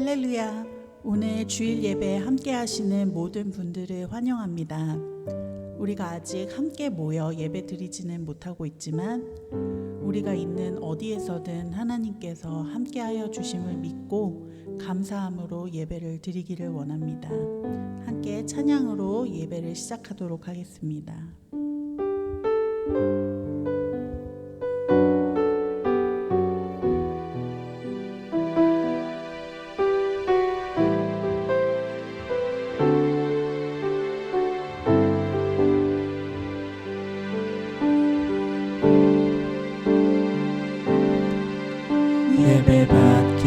할렐루야. 오늘 주일 예배에 함께 하시는 모든 분들을 환영합니다. 우리가 아직 함께 모여 예배 드리지는 못하고 있지만 우리가 있는 어디에서든 하나님께서 함께하여 주심을 믿고 감사함으로 예배를 드리기를 원합니다. 함께 찬양으로 예배를 시작하도록 하겠습니다. 예배받기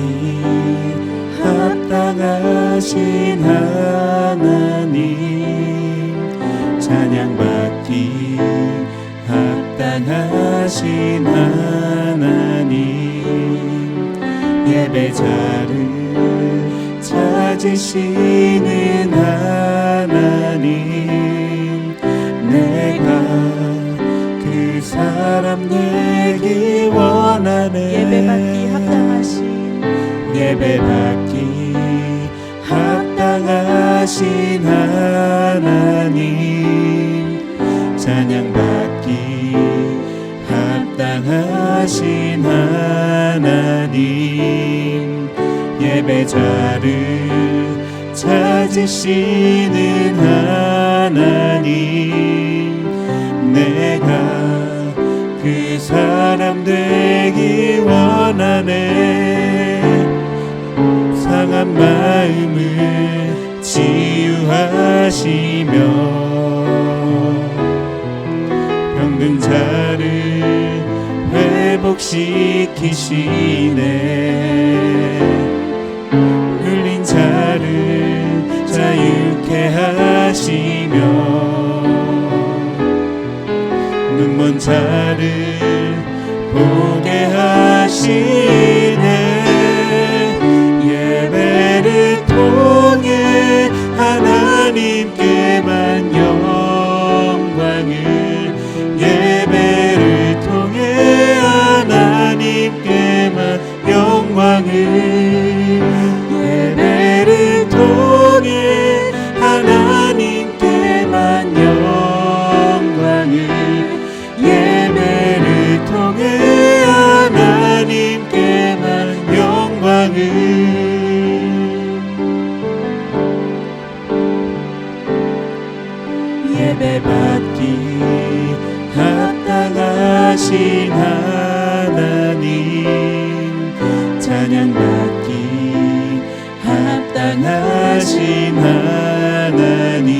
합당하신 하나님, 찬양받기 합당하신 하나님, 예배자를 찾으시는 하나님, 내가 그 사람 되기 원하네. 예배받기 합당하신 하나님, 찬양받기 합당하신 하나님, 예배자를 찾으시는 하나님, 내가 그 사람 되기 원하네. 상한 마음을 치유하시며 병든 자를 회복시키시네. 눌린 자를 자유케 하시며 눈먼 자를 보게 하시네. 예배를 통해 하나님께만 영광을, 예배를 통해 하나님께만 영광을, 예배를 통해 하나님께만 영광을, 예배를 통해 하나님께만 영광을. 예배받기 합당하신 하나님, 찬양받기 합당하신 하나님,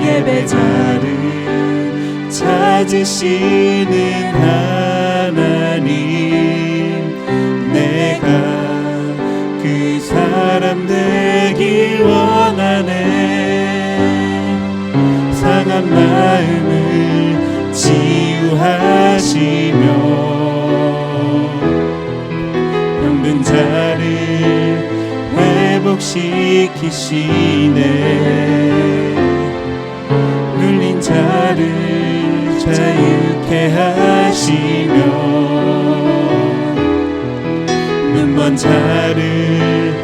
예배자를 찾으시는 하나님, 내가 그 사람 되기 원하네. 상한 마음을 치유하시며 병든 자를 회복시키시네. 눌린 자를 자유케 하시며 눈먼 자를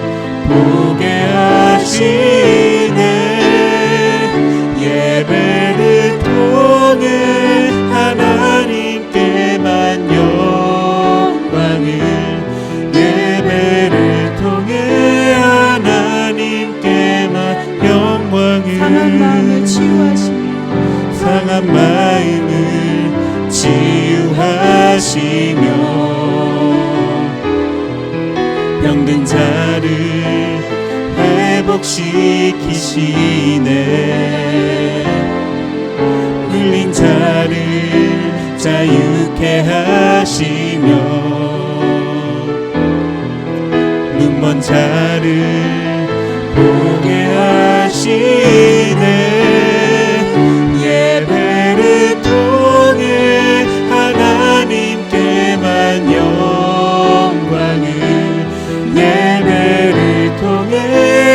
보게 하시네. 예배를 통해 하나님께만 영광을, 예배를 통해 하나님께만 영광을. 상한 마음을 치유하시며, 상한 마음을 치유하시며 병든 자를 회복시키시네. 눌린 자를 자유케 하시며 눈먼 자를 보게 하시네. 예배를 통해 하나님께만 영광을, 예배를 통해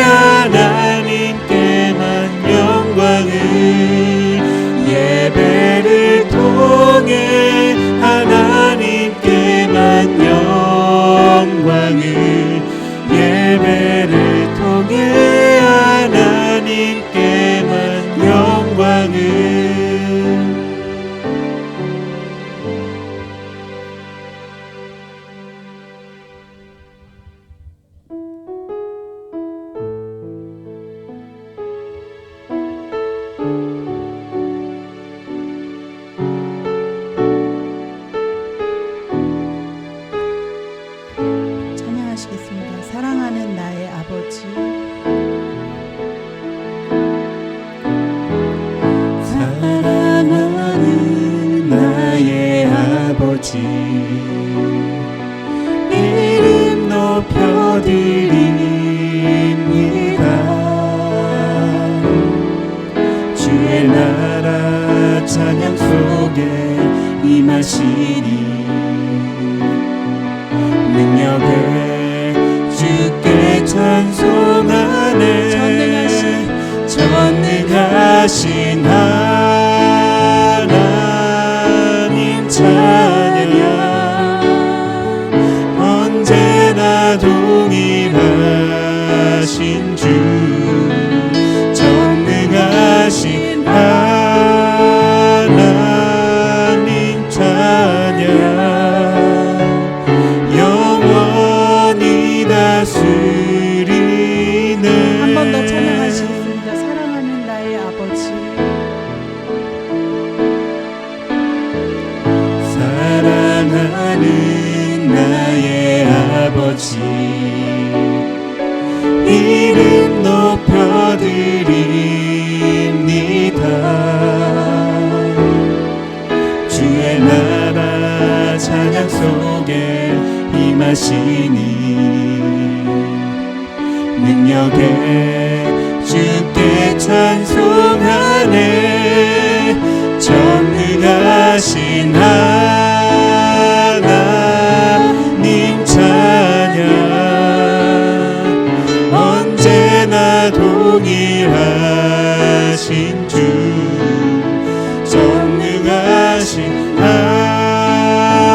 하나님께만 영광을, 예배를 통해 하나님께만 영광을, 찬양 속에 임하시니 능력에 주께 찬송하네 전능하신 하나님 찬양 언제나 동일하신 주 전능하신 하나님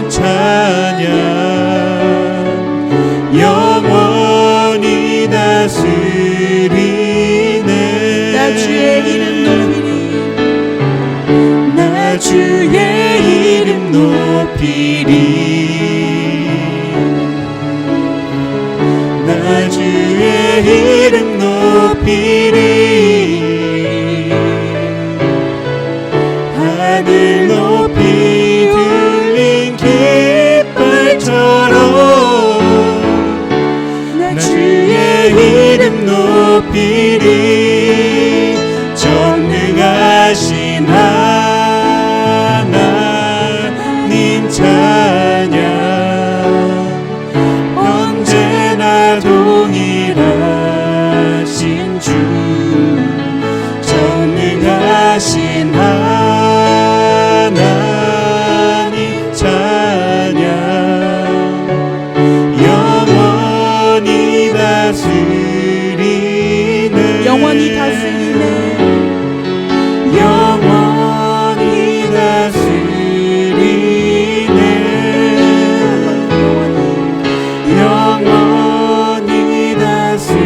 찬양 영원히 다스리네 나 주의 이름 높이리 나 주의 이름 높이리 나 주의 이름 높이리 하늘 높이 들린 깃발처럼 나 주의 이름 높이리 전능하신 하나님 찬양 언제나 동일하신 주 전능하신 하나님 찬양 영원히 다스리네 영원히 다스리네 영원히 다스리네 영원히 다스리네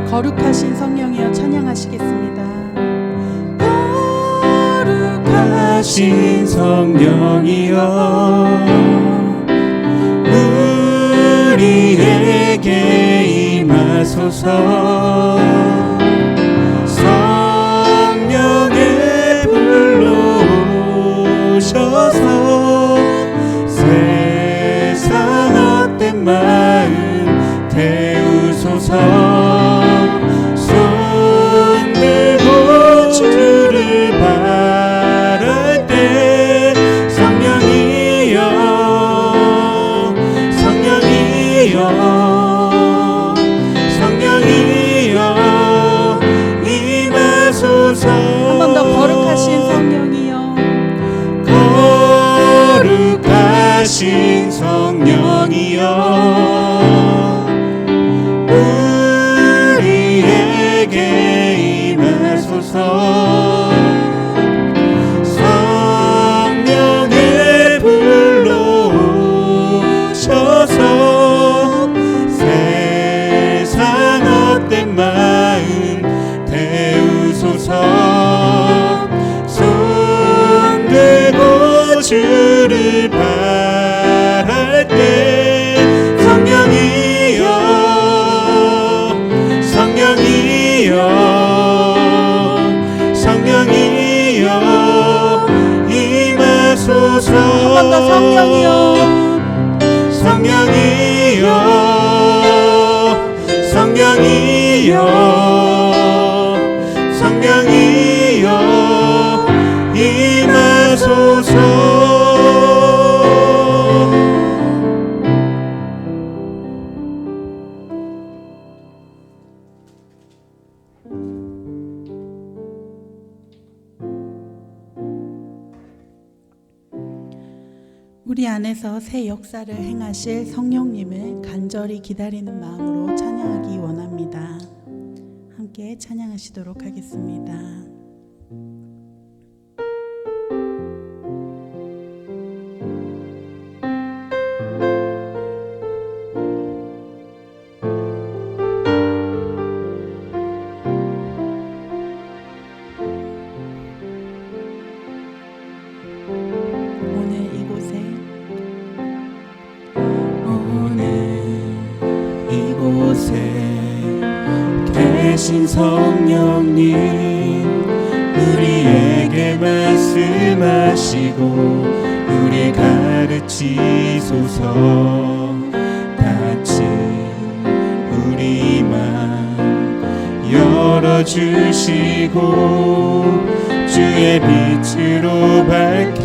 거룩하신 성령이여 찬양하시겠습니다. 거룩하신 성령이여 우리에게 임하소서 성령의 불로 오셔서 세상 헛된 마음 태우소서 손 들고 주를 바랄 때 성령이여 성령이여 성령이여 임하소서 한 번 더 거룩하신 성령이여 거룩하신 성령이여 우리에게 임하소서 성령의 불로 오셔서 세상 헛된 마음 태우소서 손 들고 주를 바랄 때 성령이여 성령이여 성령이여 임하소서 한 번 더 성령이여 성령이여 성령이여 성령이여 임하소서 우리 안에서 새 역사를 행하실 성령님을 간절히 기다리는 마음으로 찬양하기 원합니다. 함께 찬양하시도록 하겠습니다. 성령님 우리에게 말씀하시고 우리 가르치소서. 같이 우리 맘 열어주시고 주의 빛으로 밝혀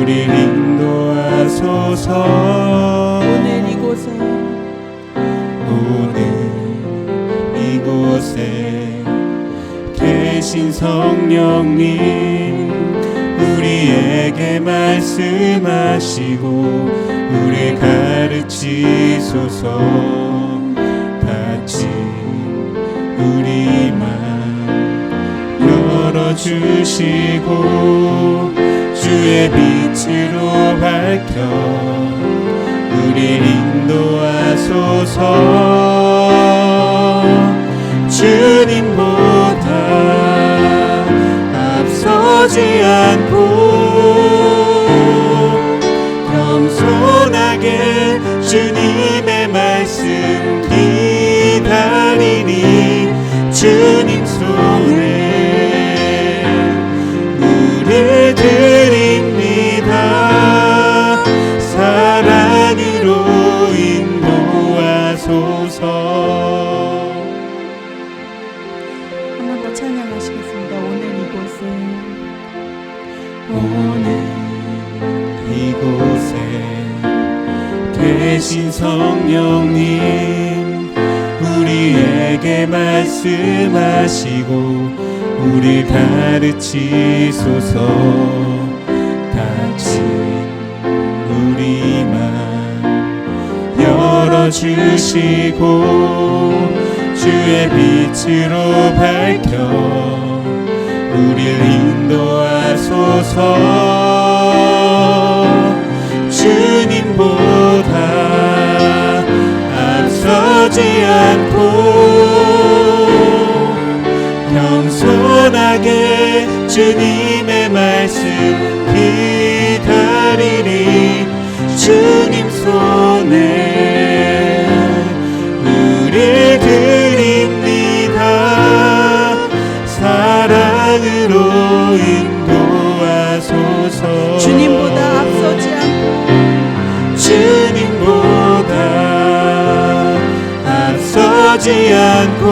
우리를 인도하소서. 오늘 이곳에 계신 성령님 우리에게 말씀하시고 우리 가르치소서. 같이 우리 맘 열어주시고 주의 빛으로 밝혀 우리 인도하소서. 주님보다 앞서지 않고 겸손하게 주님의 말씀 기다리니 주님 손에 우릴 드립니다. 사랑으로 인도하소서. 찬양하시겠습니다. 오늘 이곳에 계신 성령님 우리에게 말씀하시고 우리 가르치소서. 같이 우리 맘 열어주시고 주의 빛으로 밝혀 우릴 인도하소서. 주님보다 앞서지 않고 겸손하게 주님의 말씀 기다리니 주님 손에 우릴 드립니다. 사랑으로 인도하소서. 주님보다 앞서지 않고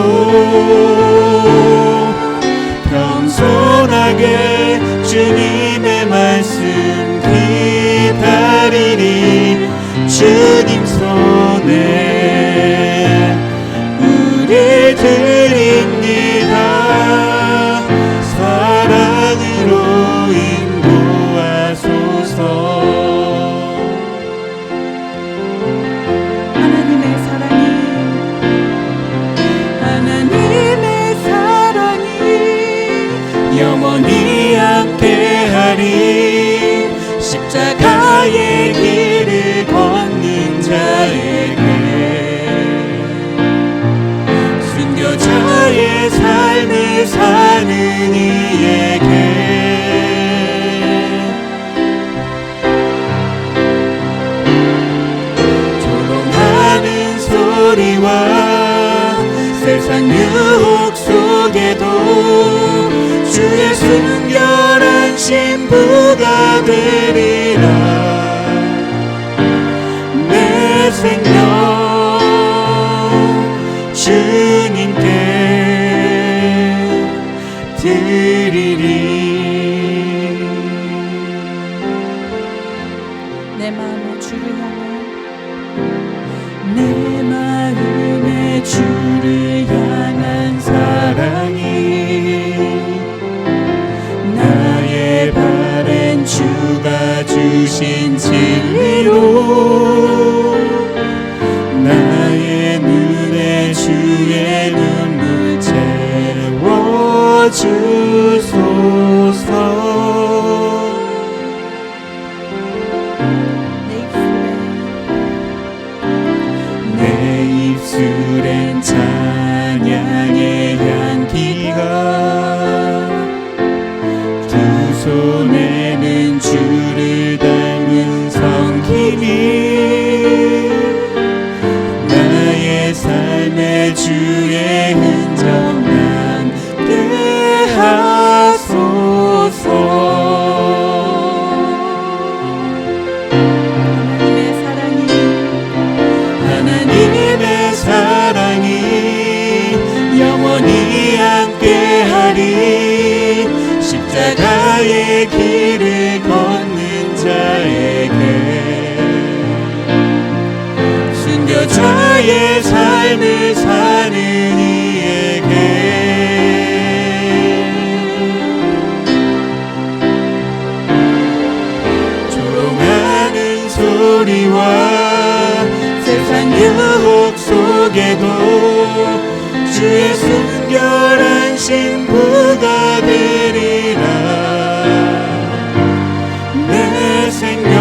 겸손하게 주님의 말씀 기다리니 주님 손에 우리 드립니다. 사랑으로 인도하소서. 하나님의 사랑이 영원히 함께하리. 십자가의 길을 걷는 자에게 순교자의 삶을 사는 이에게 조롱하는 소리와 세상 유혹 속에도 주의 순결한 신부가 되리라. 내 생명 주님께 드리리. 내 마음의 주를 향한 내 마음의 주를 향한 사랑이 나의 바른 주가 주신 진리로 나의 눈에 주의 눈물 채워주소서. 내 입술엔 찬양의 향기가 두 손에는 주를 닮은 성김이 나의 삶의 주의 십자가의 길을 걷는 자에게 순교자의 삶을 사는 이에게 조롱하는 소리와 세상 유혹 속에도 주의 순결한 신부가 되리라. 내 생명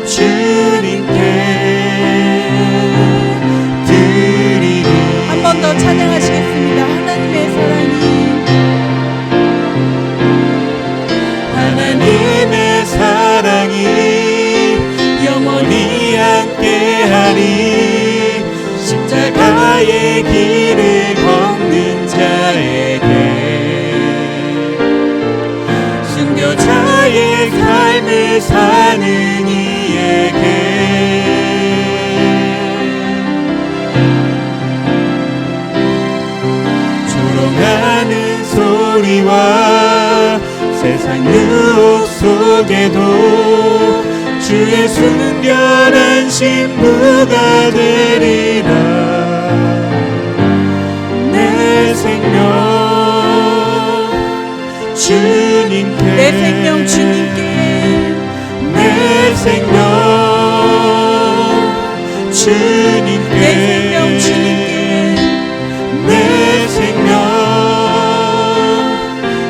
주님께 드리리. 한 번 더 찬양하시겠습니다. 하나님의 사랑이 영원히 함께하리. 십자가의 길을 걷는 자에게 순교자의 삶을 사는 이에게 조롱하는 소리와 세상 유혹 속에도 주의 순결한 신부가 되리라. 내 생명 주님께 내 생명 주님께 내 생명 주님께 내 생명 주님께 내 생명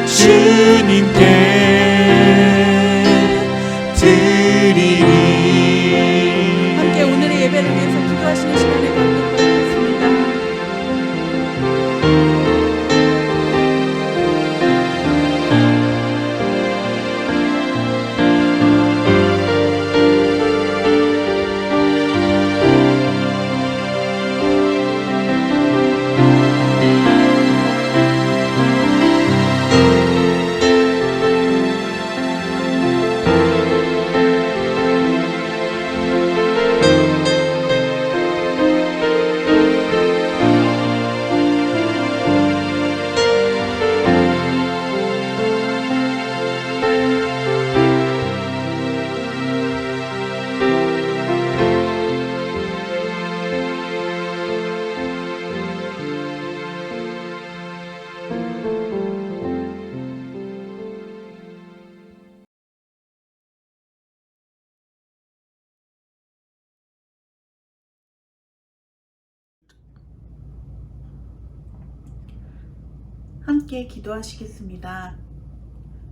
주님께 드리리. 함께 오늘의 예배를 위해서 기도하시는 시간을 갖도록 하겠습니다. 함께 기도하시겠습니다.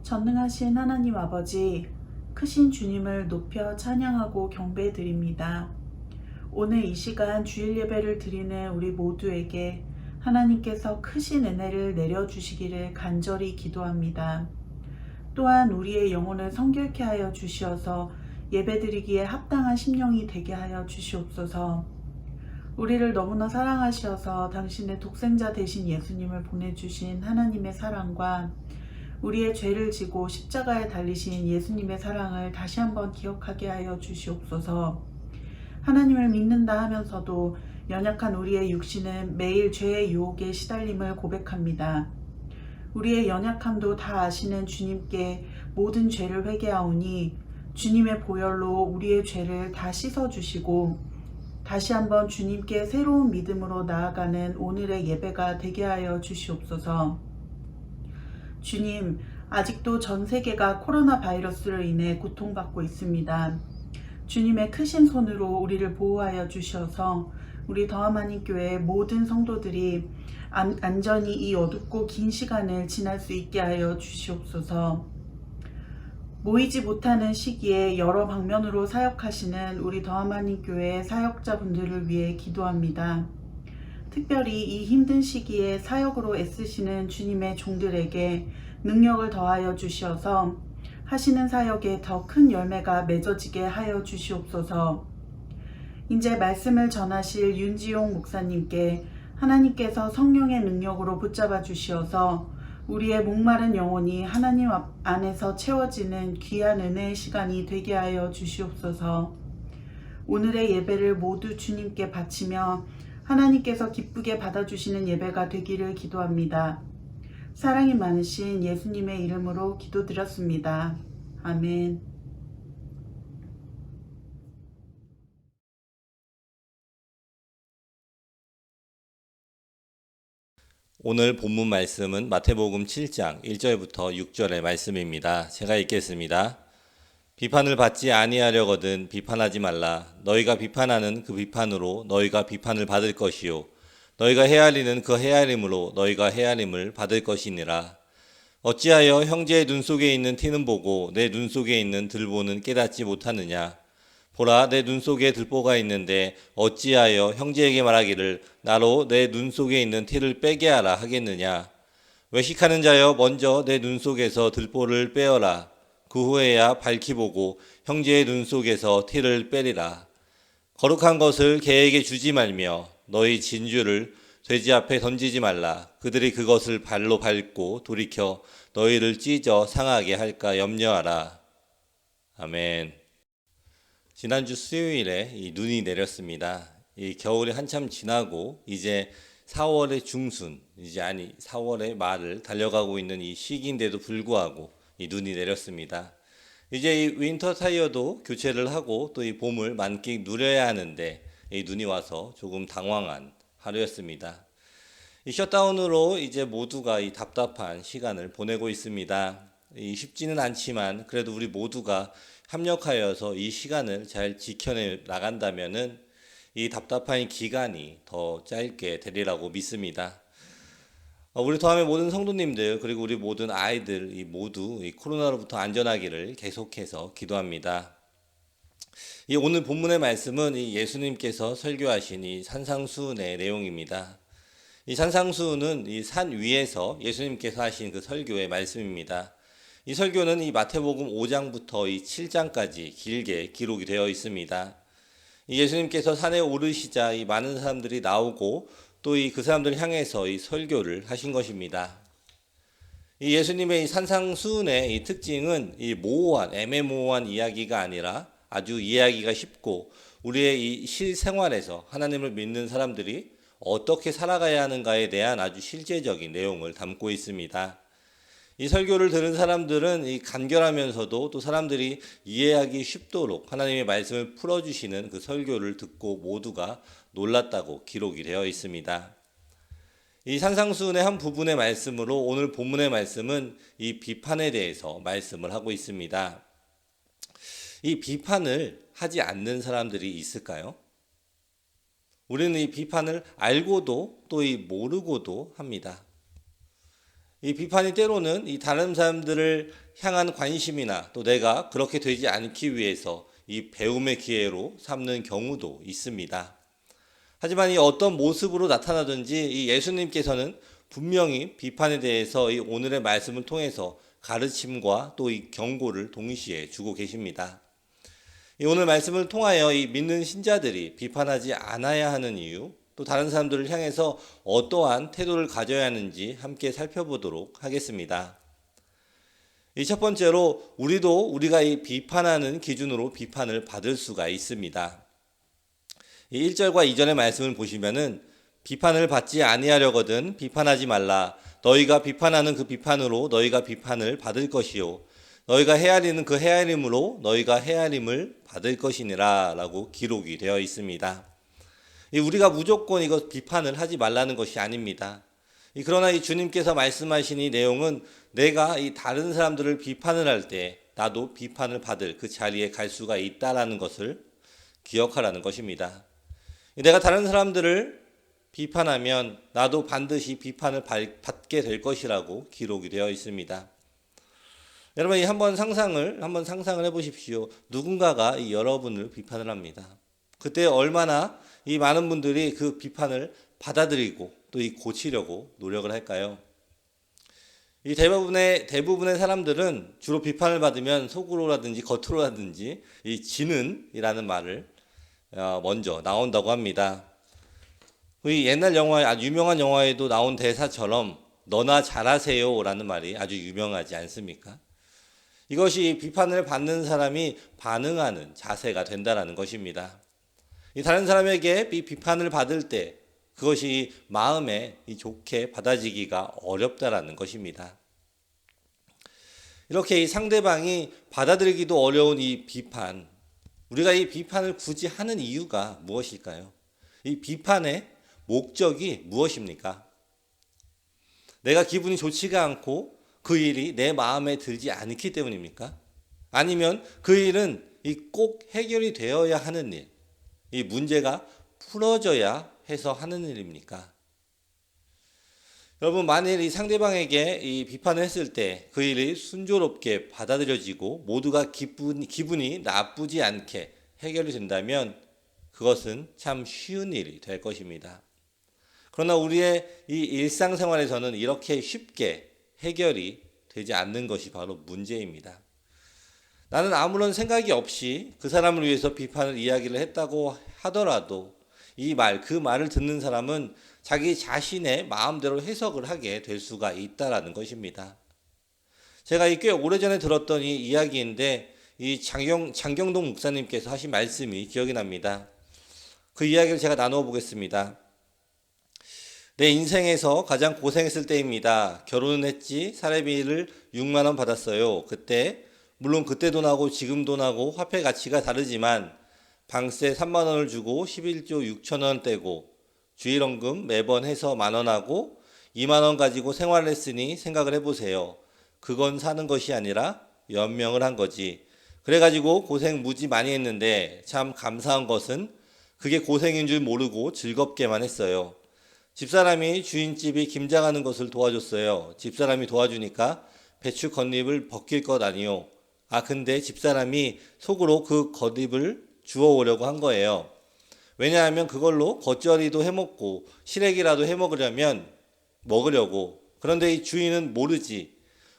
전능하신 하나님 아버지, 크신 주님을 높여 찬양하고 경배드립니다. 오늘 이 시간 주일 예배를 드리는 우리 모두에게 하나님께서 크신 은혜를 내려주시기를 간절히 기도합니다. 또한 우리의 영혼을 성결케 하여 주시어서 예배드리기에 합당한 심령이 되게 하여 주시옵소서. 우리를 너무나 사랑하셔서 당신의 독생자 되신 예수님을 보내주신 하나님의 사랑과 우리의 죄를 지고 십자가에 달리신 예수님의 사랑을 다시 한번 기억하게 하여 주시옵소서. 하나님을 믿는다 하면서도 연약한 우리의 육신은 매일 죄의 유혹에 시달림을 고백합니다. 우리의 연약함도 다 아시는 주님께 모든 죄를 회개하오니 주님의 보혈로 우리의 죄를 다 씻어주시고 다시 한번 주님께 새로운 믿음으로 나아가는 오늘의 예배가 되게 하여 주시옵소서. 주님, 아직도 전 세계가 코로나 바이러스로 인해 고통받고 있습니다. 주님의 크신 손으로 우리를 보호하여 주셔서 우리 더하마님 교회 모든 성도들이 안전히 이 어둡고 긴 시간을 지날 수 있게 하여 주시옵소서. 모이지 못하는 시기에 여러 방면으로 사역하시는 우리 더하마님 교회 사역자분들을 위해 기도합니다. 특별히 이 힘든 시기에 사역으로 애쓰시는 주님의 종들에게 능력을 더하여 주시어서 하시는 사역에 더 큰 열매가 맺어지게 하여 주시옵소서. 이제 말씀을 전하실 윤지용 목사님께 하나님께서 성령의 능력으로 붙잡아 주시어서 우리의 목마른 영혼이 하나님 안에서 채워지는 귀한 은혜의 시간이 되게 하여 주시옵소서. 오늘의 예배를 모두 주님께 바치며 하나님께서 기쁘게 받아주시는 예배가 되기를 기도합니다. 사랑이 많으신 예수님의 이름으로 기도드렸습니다. 아멘. 오늘 본문 말씀은 마태복음 7장 1절부터 6절의 말씀입니다. 제가 읽겠습니다. 비판을 받지 아니하려거든 비판하지 말라. 너희가 비판하는 그 비판으로 너희가 비판을 받을 것이요 너희가 헤아리는 그 헤아림으로 너희가 헤아림을 받을 것이니라. 어찌하여 형제의 눈 속에 있는 티는 보고 내 눈 속에 있는 들보는 깨닫지 못하느냐. 보라, 내 눈 속에 들보가 있는데 어찌하여 형제에게 말하기를 나로 내 눈 속에 있는 티를 빼게 하라 하겠느냐. 외식하는 자여, 먼저 내 눈 속에서 들보를 빼어라. 그 후에야 밝히 보고 형제의 눈 속에서 티를 빼리라. 거룩한 것을 개에게 주지 말며 너희 진주를 돼지 앞에 던지지 말라. 그들이 그것을 발로 밟고 돌이켜 너희를 찢어 상하게 할까 염려하라. 아멘. 지난주 수요일에 이 눈이 내렸습니다. 이 겨울이 한참 지나고 이제 4월의 중순, 4월의 말을 달려가고 있는 이 시기인데도 불구하고 이 눈이 내렸습니다. 이제 이 윈터 타이어도 교체를 하고 또 이 봄을 만끽 누려야 하는데 이 눈이 와서 조금 당황한 하루였습니다. 이 셧다운으로 이제 모두가 이 답답한 시간을 보내고 있습니다. 이 쉽지는 않지만 그래도 우리 모두가 협력하여서 이 시간을 잘 지켜내 나간다면은 이 답답한 기간이 더 짧게 되리라고 믿습니다. 우리 더함의 모든 성도님들 그리고 우리 모든 아이들 모두 이 코로나로부터 안전하기를 계속해서 기도합니다. 이 오늘 본문의 말씀은 이 예수님께서 설교하신 이 산상수훈의 내용입니다. 이 산상수훈은 이 산 위에서 예수님께서 하신 그 설교의 말씀입니다. 이 설교는 이 마태복음 5장부터 이 7장까지 길게 기록이 되어 있습니다. 이 예수님께서 산에 오르시자 이 많은 사람들이 나오고 또 이 그 사람들을 향해서 이 설교를 하신 것입니다. 이 예수님의 이 산상수훈의 이 특징은 이 모호한 애매모호한 이야기가 아니라 아주 이해하기가 쉽고 우리의 이 실생활에서 하나님을 믿는 사람들이 어떻게 살아가야 하는가에 대한 아주 실제적인 내용을 담고 있습니다. 이 설교를 들은 사람들은 이 간결하면서도 또 사람들이 이해하기 쉽도록 하나님의 말씀을 풀어주시는 그 설교를 듣고 모두가 놀랐다고 기록이 되어 있습니다. 이 산상수훈의 한 부분의 말씀으로 오늘 본문의 말씀은 이 비판에 대해서 말씀을 하고 있습니다. 이 비판을 하지 않는 사람들이 있을까요? 우리는 이 비판을 알고도 또 이 모르고도 합니다. 이 비판이 때로는 이 다른 사람들을 향한 관심이나 또 내가 그렇게 되지 않기 위해서 이 배움의 기회로 삼는 경우도 있습니다. 하지만 이 어떤 모습으로 나타나든지 이 예수님께서는 분명히 비판에 대해서 이 오늘의 말씀을 통해서 가르침과 또 이 경고를 동시에 주고 계십니다. 이 오늘 말씀을 통하여 이 믿는 신자들이 비판하지 않아야 하는 이유, 또 다른 사람들을 향해서 어떠한 태도를 가져야 하는지 함께 살펴보도록 하겠습니다. 이 첫 번째로 우리가 이 비판하는 기준으로 비판을 받을 수가 있습니다. 이 1절과 2절의 말씀을 보시면은 비판을 받지 아니하려거든 비판하지 말라. 너희가 비판하는 그 비판으로 너희가 비판을 받을 것이요 너희가 헤아리는 그 헤아림으로 너희가 헤아림을 받을 것이니라 라고 기록이 되어 있습니다. 우리가 무조건 이거 비판을 하지 말라는 것이 아닙니다. 그러나 이 주님께서 말씀하신 이 내용은 내가 이 다른 사람들을 비판을 할 때 나도 비판을 받을 그 자리에 갈 수가 있다라는 것을 기억하라는 것입니다. 내가 다른 사람들을 비판하면 나도 반드시 비판을 받게 될 것이라고 기록이 되어 있습니다. 여러분 한번 상상을 해보십시오. 누군가가 여러분을 비판을 합니다. 그때 얼마나 이 많은 분들이 그 비판을 받아들이고 또 고치려고 노력을 할까요? 이 대부분의 사람들은 주로 비판을 받으면 속으로라든지 겉으로라든지 이 지는이라는 말을 먼저 나온다고 합니다. 이 옛날 영화 아주 유명한 영화에도 나온 대사처럼 너나 잘하세요라는 말이 아주 유명하지 않습니까? 이것이 비판을 받는 사람이 반응하는 자세가 된다라는 것입니다. 다른 사람에게 비판을 받을 때 그것이 마음에 좋게 받아지기가 어렵다라는 것입니다. 이렇게 이 상대방이 받아들이기도 어려운 이 비판, 우리가 이 비판을 굳이 하는 이유가 무엇일까요? 이 비판의 목적이 무엇입니까? 내가 기분이 좋지가 않고 그 일이 내 마음에 들지 않기 때문입니까? 아니면 그 일은 꼭 해결이 되어야 하는 일, 이 문제가 풀어져야 해서 하는 일입니까? 여러분, 만일 이 상대방에게 이 비판을 했을 때 그 일이 순조롭게 받아들여지고 모두가 기분이 나쁘지 않게 해결이 된다면 그것은 참 쉬운 일이 될 것입니다. 그러나 우리의 이 일상생활에서는 이렇게 쉽게 해결이 되지 않는 것이 바로 문제입니다. 나는 아무런 생각이 없이 그 사람을 위해서 비판을 이야기를 했다고 하더라도 그 말을 듣는 사람은 자기 자신의 마음대로 해석을 하게 될 수가 있다라는 것입니다. 제가 꽤 오래전에 들었던 이 이야기인데 이 장경동 목사님께서 하신 말씀이 기억이 납니다. 그 이야기를 제가 나누어 보겠습니다. 내 인생에서 가장 고생했을 때입니다. 결혼은 했지 사례비를 6만 원 받았어요. 물론 그때 돈하고 지금 돈하고 화폐 가치가 다르지만 방세 3만 원을 주고 11조 6천 원 떼고 주일원금 매번 해서 1만 원 하고 2만 원 가지고 생활을 했으니 생각을 해보세요. 그건 사는 것이 아니라 연명을 한 거지. 그래가지고 고생 무지 많이 했는데 참 감사한 것은 그게 고생인 줄 모르고 즐겁게만 했어요. 집사람이 주인집이 김장하는 것을 도와줬어요. 집사람이 도와주니까 배추 겉잎을 벗길 것 아니요. 근데 집사람이 속으로 그 겉잎을 주워오려고 한 거예요. 왜냐하면 그걸로 겉절이도 해먹고 시래기라도 먹으려고. 그런데 이 주인은 모르지.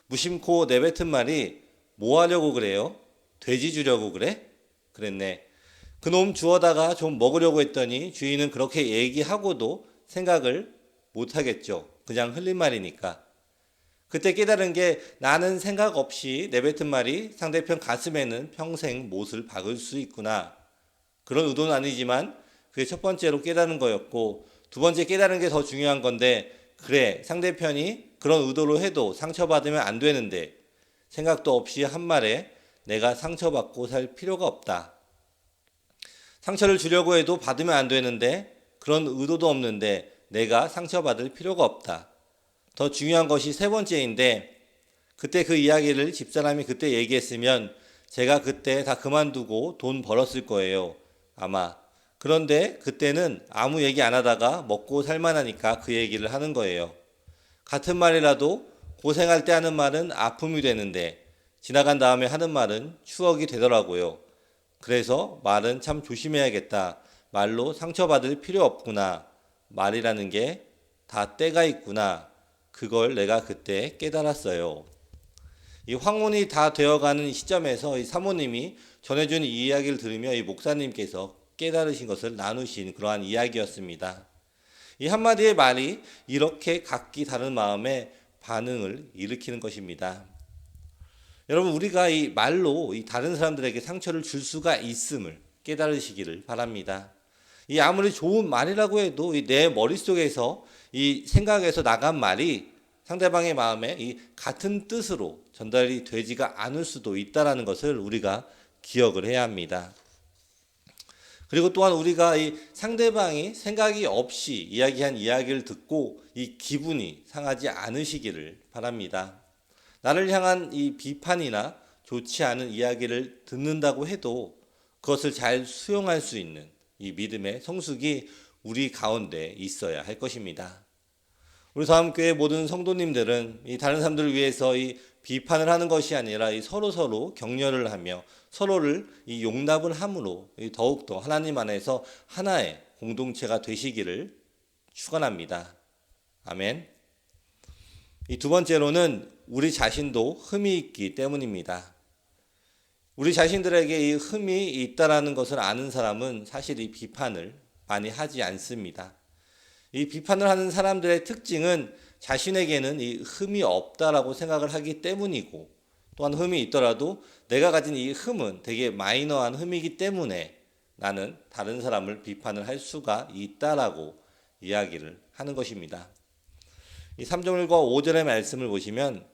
무심코 내뱉은 말이 뭐 하려고 그래요? 돼지 주려고 그래? 그랬네. 그놈 주워다가 좀 먹으려고 했더니 주인은 그렇게 얘기하고도 생각을 못하겠죠. 그냥 흘린 말이니까. 그때 깨달은 게 나는 생각 없이 내뱉은 말이 상대편 가슴에는 평생 못을 박을 수 있구나. 그런 의도는 아니지만 그게 첫 번째로 깨달은 거였고, 두 번째 깨달은 게 더 중요한 건데, 그래, 상대편이 그런 의도로 해도 상처받으면 안 되는데 생각도 없이 한 말에 내가 상처받고 살 필요가 없다. 상처를 주려고 해도 받으면 안 되는데 그런 의도도 없는데 내가 상처받을 필요가 없다. 더 중요한 것이 세 번째인데, 그때 그 이야기를 집사람이 그때 얘기했으면 제가 그때 다 그만두고 돈 벌었을 거예요. 아마. 그런데 그때는 아무 얘기 안 하다가 먹고 살만하니까 그 얘기를 하는 거예요. 같은 말이라도 고생할 때 하는 말은 아픔이 되는데 지나간 다음에 하는 말은 추억이 되더라고요. 그래서 말은 참 조심해야겠다. 말로 상처받을 필요 없구나. 말이라는 게 다 때가 있구나. 그걸 내가 그때 깨달았어요. 이 황혼이 다 되어가는 시점에서 이 사모님이 전해준 이 이야기를 들으며 이 목사님께서 깨달으신 것을 나누신 그러한 이야기였습니다. 이 한마디의 말이 이렇게 각기 다른 마음의 반응을 일으키는 것입니다. 여러분, 우리가 이 말로 이 다른 사람들에게 상처를 줄 수가 있음을 깨달으시기를 바랍니다. 이 아무리 좋은 말이라고 해도 이 내 머릿속에서 이 생각에서 나간 말이 상대방의 마음에 이 같은 뜻으로 전달이 되지가 않을 수도 있다라는 것을 우리가 기억을 해야 합니다. 그리고 또한 우리가 이 상대방이 생각이 없이 이야기한 이야기를 듣고 이 기분이 상하지 않으시기를 바랍니다. 나를 향한 이 비판이나 좋지 않은 이야기를 듣는다고 해도 그것을 잘 수용할 수 있는 이 믿음의 성숙이 우리 가운데 있어야 할 것입니다. 우리 다음교회 모든 성도님들은 이 다른 사람들을 위해서 이 비판을 하는 것이 아니라 이 서로 격려를 하며 서로를 이 용납을 함으로 더욱더 하나님 안에서 하나의 공동체가 되시기를 축원합니다. 아멘. 이 두 번째로는 우리 자신도 흠이 있기 때문입니다. 우리 자신들에게 이 흠이 있다라는 것을 아는 사람은 사실 이 비판을 많이 하지 않습니다. 이 비판을 하는 사람들의 특징은 자신에게는 이 흠이 없다라고 생각을 하기 때문이고, 또한 흠이 있더라도 내가 가진 이 흠은 되게 마이너한 흠이기 때문에 나는 다른 사람을 비판을 할 수가 있다라고 이야기를 하는 것입니다. 이 3절과 5절의 말씀을 보시면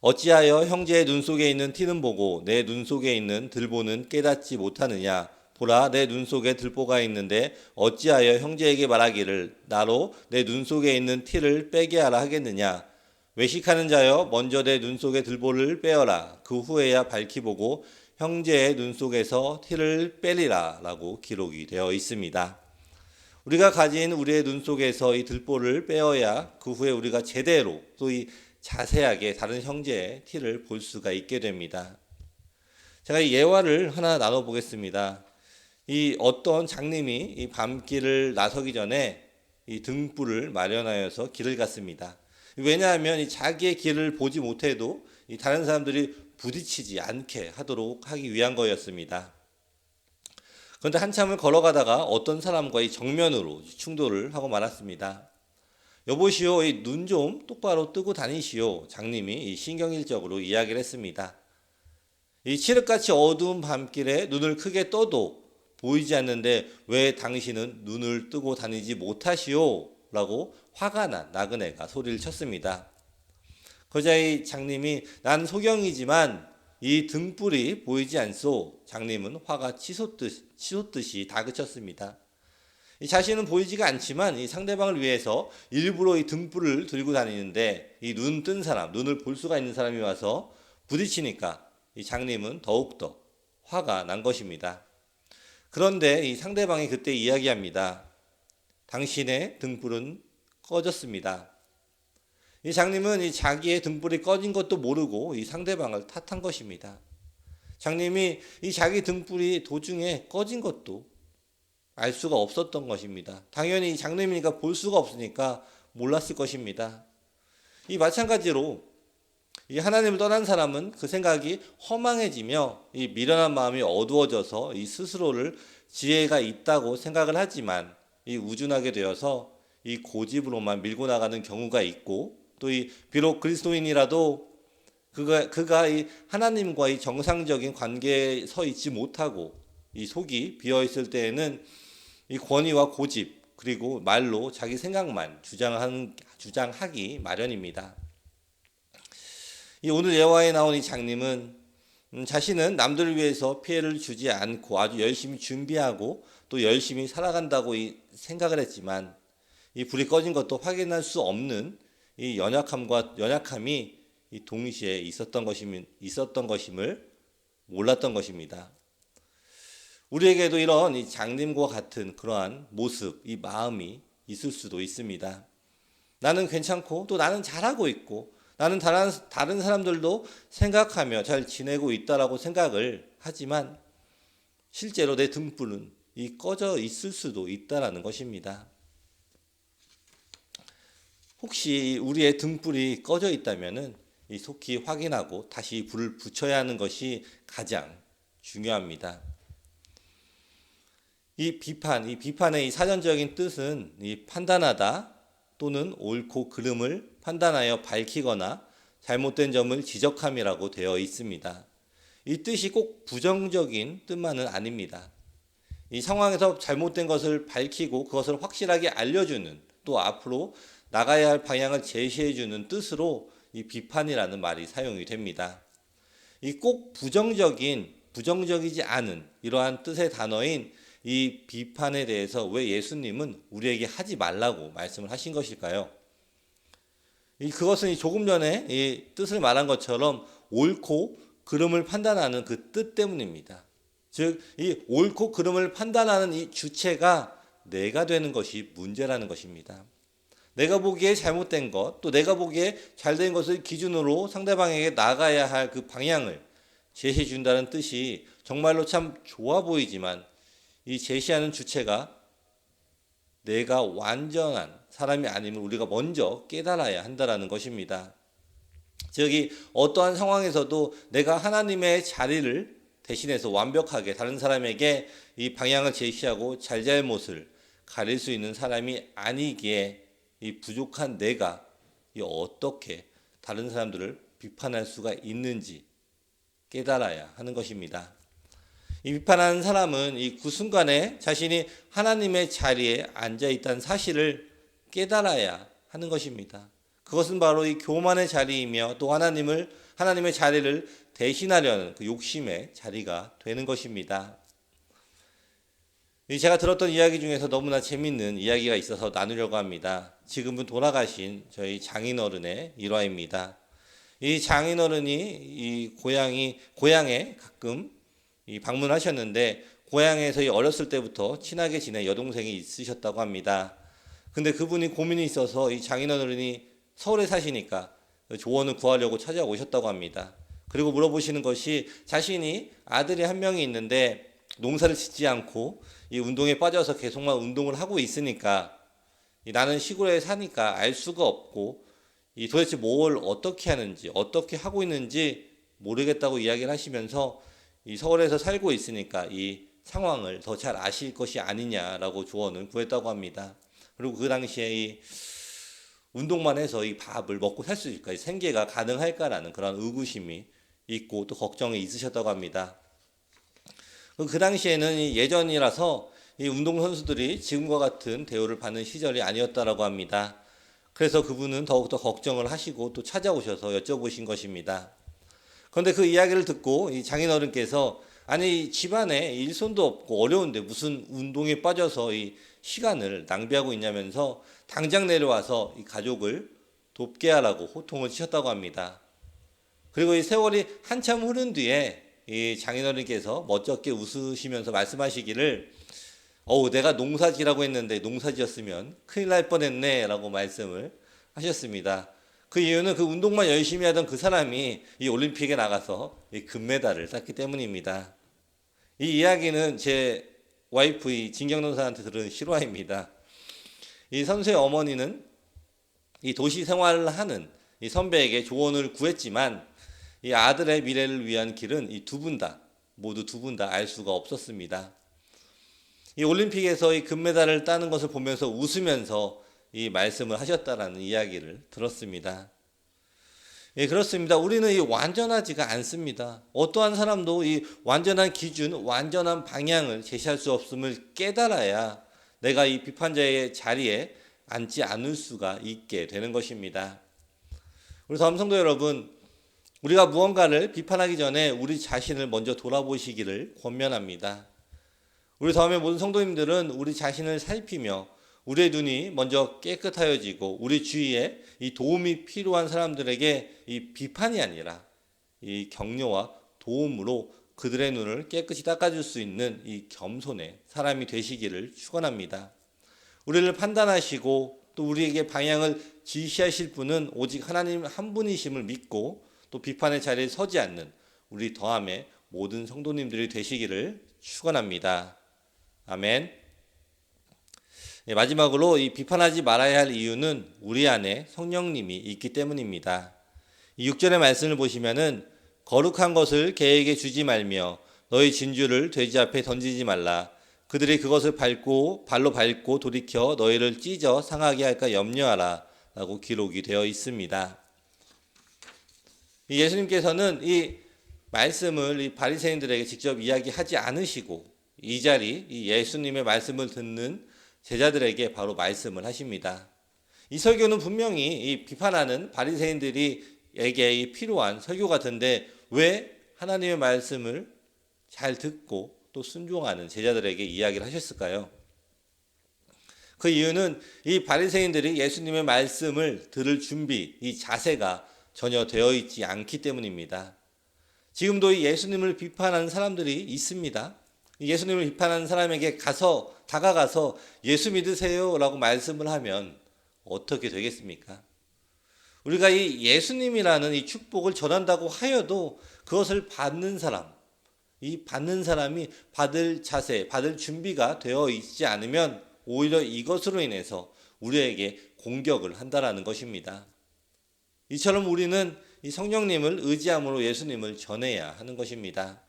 어찌하여 형제의 눈 속에 있는 티는 보고 내 눈 속에 있는 들보는 깨닫지 못하느냐. 보라, 내 눈 속에 들보가 있는데 어찌하여 형제에게 말하기를 나로 내 눈 속에 있는 티를 빼게 하라 하겠느냐. 외식하는 자여, 먼저 내 눈 속에 들보를 빼어라. 그 후에야 밝히 보고 형제의 눈 속에서 티를 빼리라 라고 기록이 되어 있습니다. 우리가 가진 우리의 눈 속에서 이 들보를 빼어야 그 후에 우리가 제대로 또 이 자세하게 다른 형제의 티를 볼 수가 있게 됩니다. 제가 이 예화를 하나 나눠보겠습니다. 이 어떤 장님이 이 밤길을 나서기 전에 이 등불을 마련하여서 길을 갔습니다. 왜냐하면 이 자기의 길을 보지 못해도 이 다른 사람들이 부딪히지 않게 하도록 하기 위한 거였습니다. 그런데 한참을 걸어가다가 어떤 사람과 이 정면으로 충돌을 하고 말았습니다. 여보시오, 이 눈 좀 똑바로 뜨고 다니시오. 장님이 이 신경일적으로 이야기를 했습니다. 이 칠흑같이 어두운 밤길에 눈을 크게 떠도 보이지 않는데 왜 당신은 눈을 뜨고 다니지 못하시오? 라고 화가 난 나그네가 소리를 쳤습니다. 그러자 이 장님이 난 소경이지만 이 등불이 보이지 않소. 장님은 화가 치솟듯이 다그쳤습니다. 이 자신은 보이지가 않지만 이 상대방을 위해서 일부러 이 등불을 들고 다니는데 이 눈 뜬 사람, 눈을 볼 수가 있는 사람이 와서 부딪히니까 이 장님은 더욱더 화가 난 것입니다. 그런데 이 상대방이 그때 이야기합니다. 당신의 등불은 꺼졌습니다. 이 장님은 이 자기의 등불이 꺼진 것도 모르고 이 상대방을 탓한 것입니다. 장님이 이 자기 등불이 도중에 꺼진 것도 알 수가 없었던 것입니다. 당연히 이 장님이니까 볼 수가 없으니까 몰랐을 것입니다. 이 마찬가지로 이 하나님을 떠난 사람은 그 생각이 허망해지며 이 미련한 마음이 어두워져서 이 스스로를 지혜가 있다고 생각을 하지만 이 우준하게 되어서 이 고집으로만 밀고 나가는 경우가 있고 또 이 비록 그리스도인이라도 그가 이 하나님과 이 정상적인 관계에 서 있지 못하고 이 속이 비어 있을 때에는 이 권위와 고집 그리고 말로 자기 생각만 주장하기 마련입니다. 이 오늘 예화에 나온 이 장님은 자신은 남들을 위해서 피해를 주지 않고 아주 열심히 준비하고 또 열심히 살아간다고 생각을 했지만 이 불이 꺼진 것도 확인할 수 없는 이 연약함이 이 동시에 있었던 것임을 몰랐던 것입니다. 우리에게도 이런 이 장님과 같은 그러한 모습, 이 마음이 있을 수도 있습니다. 나는 괜찮고 또 나는 잘하고 있고 나는 다른 사람들도 생각하며 잘 지내고 있다라고 생각을 하지만 실제로 내 등불은 이 꺼져 있을 수도 있다라는 것입니다. 혹시 우리의 등불이 꺼져 있다면은 이 속히 확인하고 다시 불을 붙여야 하는 것이 가장 중요합니다. 이 비판의 이 사전적인 뜻은 이 판단하다 또는 옳고 그름을 판단하여 밝히거나 잘못된 점을 지적함이라고 되어 있습니다. 이 뜻이 꼭 부정적인 뜻만은 아닙니다. 이 상황에서 잘못된 것을 밝히고 그것을 확실하게 알려주는 또 앞으로 나가야 할 방향을 제시해주는 뜻으로 이 비판이라는 말이 사용이 됩니다. 이 꼭 부정적이지 않은 이러한 뜻의 단어인 이 비판에 대해서 왜 예수님은 우리에게 하지 말라고 말씀을 하신 것일까요? 그것은 조금 전에 이 뜻을 말한 것처럼 옳고 그름을 판단하는 그 뜻 때문입니다. 즉, 이 옳고 그름을 판단하는 이 주체가 내가 되는 것이 문제라는 것입니다. 내가 보기에 잘못된 것, 또 내가 보기에 잘된 것을 기준으로 상대방에게 나가야 할 그 방향을 제시해 준다는 뜻이 정말로 참 좋아 보이지만 이 제시하는 주체가 내가 완전한 사람이 아님을 우리가 먼저 깨달아야 한다는 것입니다. 즉, 이 어떠한 상황에서도 내가 하나님의 자리를 대신해서 완벽하게 다른 사람에게 이 방향을 제시하고 잘잘못을 가릴 수 있는 사람이 아니기에 이 부족한 내가 어떻게 다른 사람들을 비판할 수가 있는지 깨달아야 하는 것입니다. 이 비판하는 사람은 이 그 순간에 자신이 하나님의 자리에 앉아 있다는 사실을 깨달아야 하는 것입니다. 그것은 바로 이 교만의 자리이며 또 하나님의 자리를 대신하려는 그 욕심의 자리가 되는 것입니다. 제가 들었던 이야기 중에서 너무나 재밌는 이야기가 있어서 나누려고 합니다. 지금은 돌아가신 저희 장인어른의 일화입니다. 이 장인어른이 이 고향에 가끔 방문하셨는데 고향에서 어렸을 때부터 친하게 지낸 여동생이 있으셨다고 합니다. 근데 그분이 고민이 있어서 이 장인어른이 서울에 사시니까 조언을 구하려고 찾아오셨다고 합니다. 그리고 물어보시는 것이 자신이 아들이 한 명이 있는데 농사를 짓지 않고 이 운동에 빠져서 계속만 운동을 하고 있으니까 나는 시골에 사니까 알 수가 없고 이 도대체 뭘 어떻게 하는지 어떻게 하고 있는지 모르겠다고 이야기를 하시면서 이 서울에서 살고 있으니까 이 상황을 더 잘 아실 것이 아니냐라고 조언을 구했다고 합니다. 그리고 그 당시에 이 운동만 해서 이 밥을 먹고 살 수 있을까, 생계가 가능할까라는 그런 의구심이 있고 또 걱정이 있으셨다고 합니다. 그 당시에는 예전이라서 이 운동선수들이 지금과 같은 대우를 받는 시절이 아니었다라고 합니다. 그래서 그분은 더욱더 걱정을 하시고 또 찾아오셔서 여쭤보신 것입니다. 그런데 그 이야기를 듣고 이 장인어른께서 아니 집안에 일손도 없고 어려운데 무슨 운동에 빠져서 이 시간을 낭비하고 있냐면서 당장 내려와서 이 가족을 돕게 하라고 호통을 치셨다고 합니다. 그리고 이 세월이 한참 흐른 뒤에 이 장인어른께서 멋쩍게 웃으시면서 말씀하시기를 내가 농사지라고 했는데 농사지었으면 큰일 날 뻔했네 라고 말씀을 하셨습니다. 그 이유는 그 운동만 열심히 하던 그 사람이 이 올림픽에 나가서 이 금메달을 땄기 때문입니다. 이 이야기는 제 와이프 이 진경동사한테 들은 실화입니다. 이 선수의 어머니는 이 도시 생활을 하는 이 선배에게 조언을 구했지만 이 아들의 미래를 위한 길은 이 모두 두 분 다 알 수가 없었습니다. 이 올림픽에서 이 금메달을 따는 것을 보면서 웃으면서 이 말씀을 하셨다라는 이야기를 들었습니다. 예, 그렇습니다. 우리는 이 완전하지가 않습니다. 어떠한 사람도 이 완전한 기준, 완전한 방향을 제시할 수 없음을 깨달아야 내가 이 비판자의 자리에 앉지 않을 수가 있게 되는 것입니다. 우리 다음 성도 여러분, 우리가 무언가를 비판하기 전에 우리 자신을 먼저 돌아보시기를 권면합니다. 우리 다음에 모든 성도님들은 우리 자신을 살피며 우리의 눈이 먼저 깨끗하여지고 우리 주위에 이 도움이 필요한 사람들에게 이 비판이 아니라 이 격려와 도움으로 그들의 눈을 깨끗이 닦아줄 수 있는 이 겸손의 사람이 되시기를 축원합니다. 우리를 판단하시고 또 우리에게 방향을 지시하실 분은 오직 하나님 한 분이심을 믿고 또 비판의 자리에 서지 않는 우리 더함의 모든 성도님들이 되시기를 축원합니다. 아멘. 마지막으로 이 비판하지 말아야 할 이유는 우리 안에 성령님이 있기 때문입니다. 이 6절의 말씀을 보시면은 거룩한 것을 개에게 주지 말며 너희 진주를 돼지 앞에 던지지 말라. 그들이 그것을 발로 밟고 돌이켜 너희를 찢어 상하게 할까 염려하라 라고 기록이 되어 있습니다. 예수님께서는 이 말씀을 이 바리새인들에게 직접 이야기하지 않으시고 이 예수님의 말씀을 듣는 제자들에게 바로 말씀을 하십니다. 이 설교는 분명히 이 비판하는 바리새인들에게 필요한 설교 같은데 왜 하나님의 말씀을 잘 듣고 또 순종하는 제자들에게 이야기를 하셨을까요? 그 이유는 이 바리새인들이 예수님의 말씀을 들을 준비, 이 자세가 전혀 되어 있지 않기 때문입니다. 지금도 이 예수님을 비판하는 사람들이 있습니다. 예수님을 비판하는 사람에게 다가가서 예수 믿으세요 라고 말씀을 하면 어떻게 되겠습니까? 우리가 이 예수님이라는 이 축복을 전한다고 하여도 그것을 받는 사람이 받을 자세, 받을 준비가 되어 있지 않으면 오히려 이것으로 인해서 우리에게 공격을 한다라는 것입니다. 이처럼 우리는 이 성령님을 의지함으로 예수님을 전해야 하는 것입니다.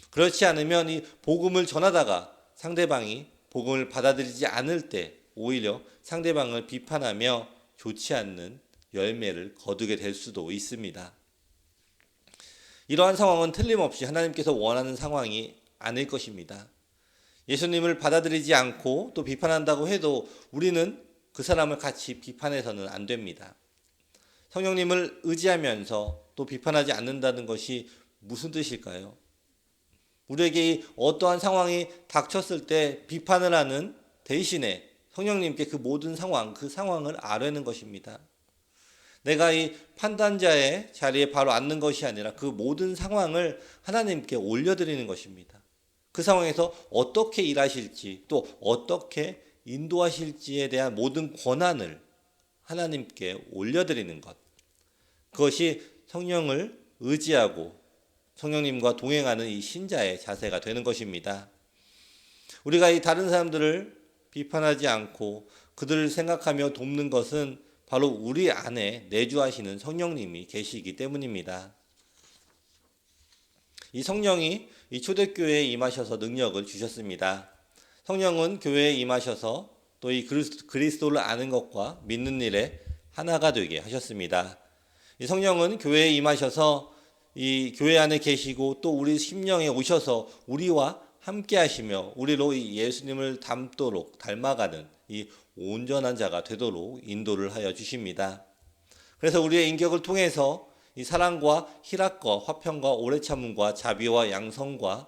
그렇지 않으면 이 복음을 전하다가 상대방이 복음을 받아들이지 않을 때 오히려 상대방을 비판하며 좋지 않는 열매를 거두게 될 수도 있습니다. 이러한 상황은 틀림없이 하나님께서 원하는 상황이 않을 것입니다. 예수님을 받아들이지 않고 또 비판한다고 해도 우리는 그 사람을 같이 비판해서는 안 됩니다. 성령님을 의지하면서 또 비판하지 않는다는 것이 무슨 뜻일까요? 우리에게 어떠한 상황이 닥쳤을 때 비판을 하는 대신에 성령님께 그 모든 상황, 그 상황을 아뢰는 것입니다. 내가 이 판단자의 자리에 바로 앉는 것이 아니라 그 모든 상황을 하나님께 올려드리는 것입니다. 그 상황에서 어떻게 일하실지 또 어떻게 인도하실지에 대한 모든 권한을 하나님께 올려드리는 것. 그것이 성령을 의지하고 성령님과 동행하는 이 신자의 자세가 되는 것입니다. 우리가 이 다른 사람들을 비판하지 않고 그들을 생각하며 돕는 것은 바로 우리 안에 내주하시는 성령님이 계시기 때문입니다. 이 성령이 이 초대교회에 임하셔서 능력을 주셨습니다. 성령은 교회에 임하셔서 또 이 그리스도를 아는 것과 믿는 일에 하나가 되게 하셨습니다. 이 성령은 교회에 임하셔서 이 교회 안에 계시고 또 우리 심령에 오셔서 우리와 함께 하시며 우리로 이 예수님을 닮아가는 이 온전한 자가 되도록 인도를 하여 주십니다. 그래서 우리의 인격을 통해서 이 사랑과 희락과 화평과 오래 참음과 자비와 양성과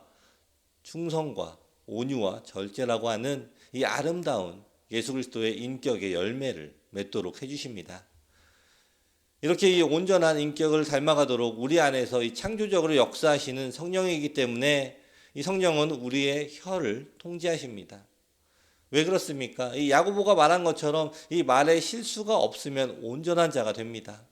충성과 온유와 절제라고 하는 이 아름다운 예수 그리스도의 인격의 열매를 맺도록 해주십니다. 이렇게 이 온전한 인격을 닮아가도록 우리 안에서 이 창조적으로 역사하시는 성령이기 때문에 이 성령은 우리의 혀를 통제하십니다. 왜 그렇습니까? 이 야고보가 말한 것처럼 이 말에 실수가 없으면 온전한 자가 됩니다.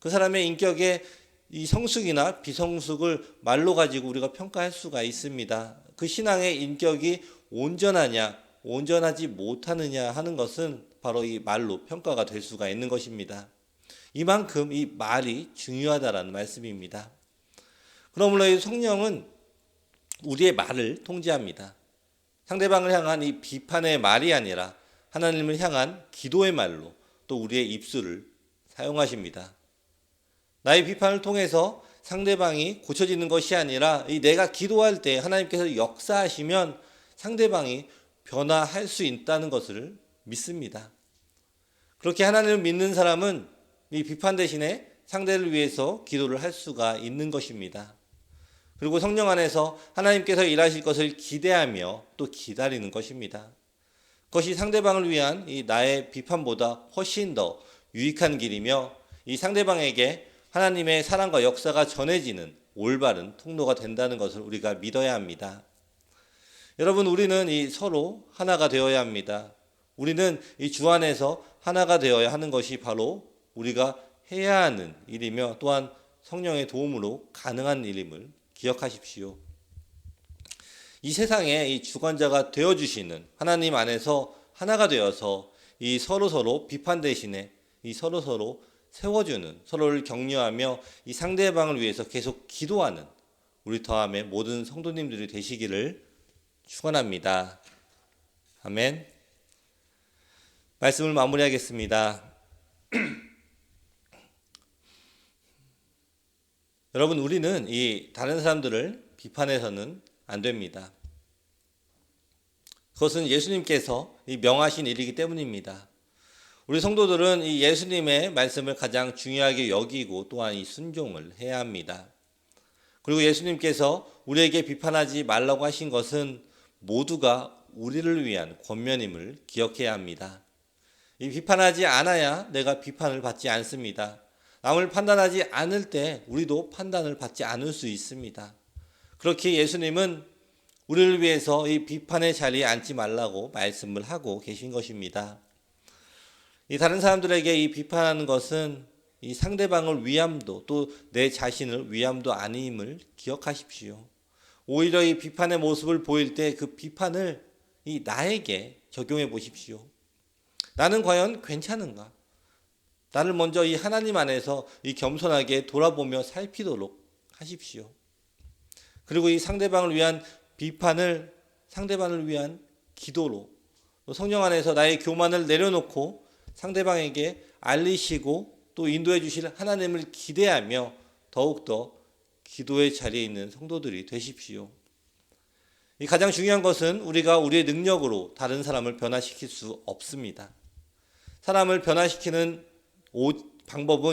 그 사람의 인격의 이 성숙이나 비성숙을 말로 가지고 우리가 평가할 수가 있습니다. 그 신앙의 인격이 온전하냐, 온전하지 못하느냐 하는 것은 바로 이 말로 평가가 될 수가 있는 것입니다. 이만큼 이 말이 중요하다라는 말씀입니다. 그러므로 이 성령은 우리의 말을 통제합니다. 상대방을 향한 이 비판의 말이 아니라 하나님을 향한 기도의 말로 또 우리의 입술을 사용하십니다. 나의 비판을 통해서 상대방이 고쳐지는 것이 아니라 내가 기도할 때 하나님께서 역사하시면 상대방이 변화할 수 있다는 것을 믿습니다. 그렇게 하나님을 믿는 사람은 이 비판 대신에 상대를 위해서 기도를 할 수가 있는 것입니다. 그리고 성령 안에서 하나님께서 일하실 것을 기대하며 또 기다리는 것입니다. 그것이 상대방을 위한 이 나의 비판보다 훨씬 더 유익한 길이며 이 상대방에게 하나님의 사랑과 역사가 전해지는 올바른 통로가 된다는 것을 우리가 믿어야 합니다. 여러분, 우리는 이 서로 하나가 되어야 합니다. 우리는 이 주 안에서 하나가 되어야 하는 것이 바로 우리가 해야 하는 일이며 또한 성령의 도움으로 가능한 일임을 기억하십시오. 이 세상에 이 주관자가 되어주시는 하나님 안에서 하나가 되어서 이 서로 비판 대신에 이 서로 세워주는, 서로를 격려하며 이 상대방을 위해서 계속 기도하는 우리 더함의 모든 성도님들이 되시기를 축원합니다. 아멘. 말씀을 마무리하겠습니다. 여러분, 우리는 이 다른 사람들을 비판해서는 안 됩니다. 그것은 예수님께서 명하신 일이기 때문입니다. 우리 성도들은 이 예수님의 말씀을 가장 중요하게 여기고 또한 이 순종을 해야 합니다. 그리고 예수님께서 우리에게 비판하지 말라고 하신 것은 모두가 우리를 위한 권면임을 기억해야 합니다. 이 비판하지 않아야 내가 비판을 받지 않습니다. 남을 판단하지 않을 때 우리도 판단을 받지 않을 수 있습니다. 그렇게 예수님은 우리를 위해서 이 비판의 자리에 앉지 말라고 말씀을 하고 계신 것입니다. 이 다른 사람들에게 이 비판하는 것은 이 상대방을 위함도 또 내 자신을 위함도 아님을 기억하십시오. 오히려 이 비판의 모습을 보일 때 그 비판을 이 나에게 적용해 보십시오. 나는 과연 괜찮은가? 나를 먼저 이 하나님 안에서 이 겸손하게 돌아보며 살피도록 하십시오. 그리고 이 상대방을 위한 비판을 상대방을 위한 기도로 또 성령 안에서 나의 교만을 내려놓고 상대방에게 알리시고 또 인도해 주실 하나님을 기대하며 더욱더 기도의 자리에 있는 성도들이 되십시오. 이 가장 중요한 것은 우리가 우리의 능력으로 다른 사람을 변화시킬 수 없습니다. 사람을 변화시키는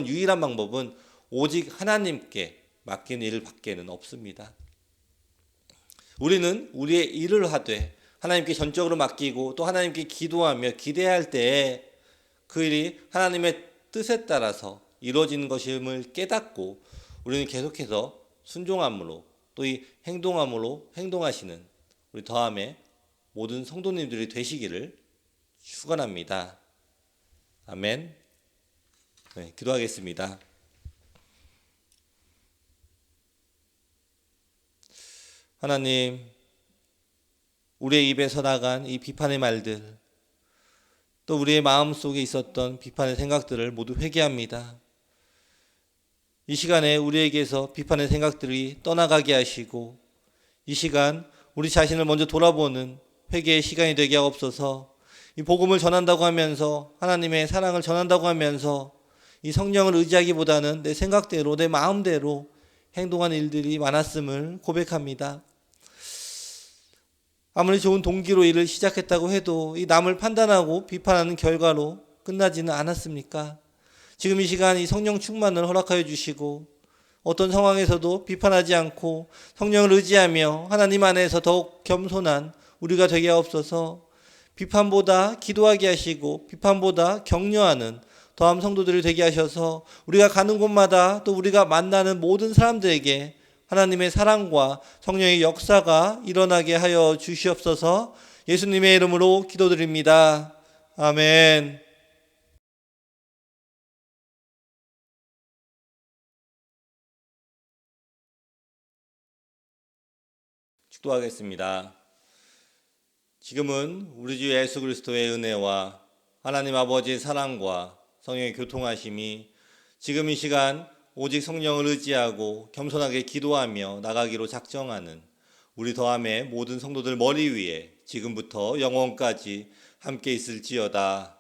유일한 방법은 오직 하나님께 맡긴 일을 밖에는 없습니다. 우리는 우리의 일을 하되 하나님께 전적으로 맡기고 또 하나님께 기도하며 기대할 때에 그 일이 하나님의 뜻에 따라서 이루어지는 것임을 깨닫고 우리는 계속해서 순종함으로 또 이 행동함으로 행동하시는 우리 더함의 모든 성도님들이 되시기를 축원합니다. 아멘. 네, 기도하겠습니다. 하나님, 우리의 입에서 나간 이 비판의 말들, 또 우리의 마음속에 있었던 비판의 생각들을 모두 회개합니다. 이 시간에 우리에게서 비판의 생각들이 떠나가게 하시고 이 시간 우리 자신을 먼저 돌아보는 회개의 시간이 되게 하옵소서. 이 복음을 전한다고 하면서 하나님의 사랑을 전한다고 하면서 이 성령을 의지하기보다는 내 생각대로 내 마음대로 행동한 일들이 많았음을 고백합니다. 아무리 좋은 동기로 일을 시작했다고 해도 이 남을 판단하고 비판하는 결과로 끝나지는 않았습니까? 지금 이 시간 이 성령 충만을 허락하여 주시고 어떤 상황에서도 비판하지 않고 성령을 의지하며 하나님 안에서 더욱 겸손한 우리가 되게 하옵소서. 비판보다 기도하게 하시고 비판보다 격려하는 더함 성도들이 되게 하셔서 우리가 가는 곳마다 또 우리가 만나는 모든 사람들에게 하나님의 사랑과 성령의 역사가 일어나게 하여 주시옵소서. 예수님의 이름으로 기도드립니다. 아멘. 축도하겠습니다. 지금은 우리 주 예수 그리스도의 은혜와 하나님 아버지의 사랑과 성령의 교통하심이 지금 이 시간 오직 성령을 의지하고 겸손하게 기도하며 나가기로 작정하는 우리 더함의 모든 성도들 머리 위에 지금부터 영원까지 함께 있을지어다.